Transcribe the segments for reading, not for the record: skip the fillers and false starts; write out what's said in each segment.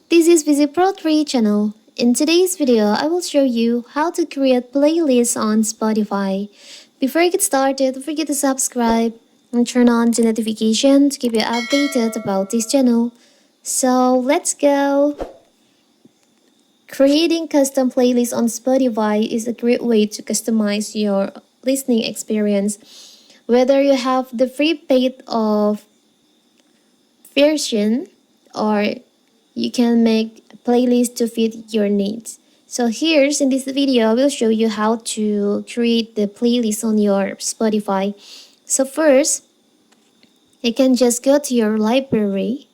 This is Visit Pro 3 channel. In today's video, I will show you how to create playlists on Spotify. Before I get started, don't forget to subscribe and turn on the notification to keep you updated about this channel. So let's go! Creating custom playlists on Spotify is a great way to customize your listening experience. Whether you have the free paid of version or you can make a playlist to fit your needs. So here's in this video I will show you how to create the playlist on your Spotify. So first you can just go to your library.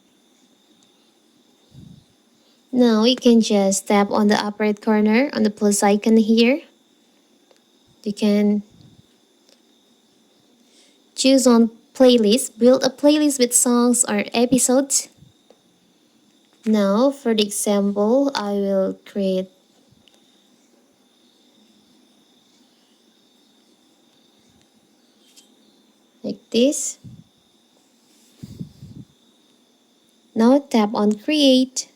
Now you can just tap on the upper right corner on the plus icon here. You can choose on playlist, build a playlist with songs or episodes. Now for the example, I will create like this. Now tap on create.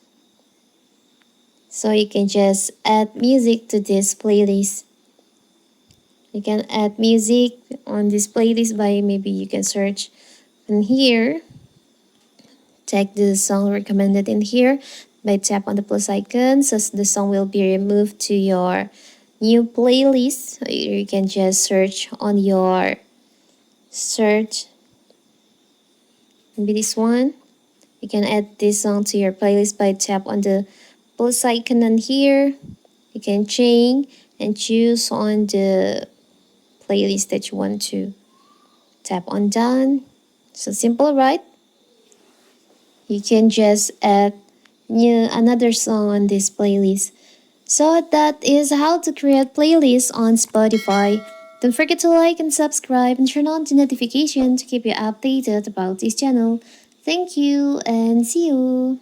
So you can just add music to this playlist. You can add music on this playlist by maybe you can search in here. Take the song recommended in here by tap on the plus icon, so the song will be removed to your new playlist. So you can just search on your search, maybe this one. You can add this song to your playlist by tap on the plus icon on here. You can change and choose on the playlist that you want to. Tap on done. So simple, right? You can just add another song on this playlist. So that is how to create playlists on Spotify. Don't forget to like and subscribe and turn on the notification to keep you updated about this channel. Thank you and see you.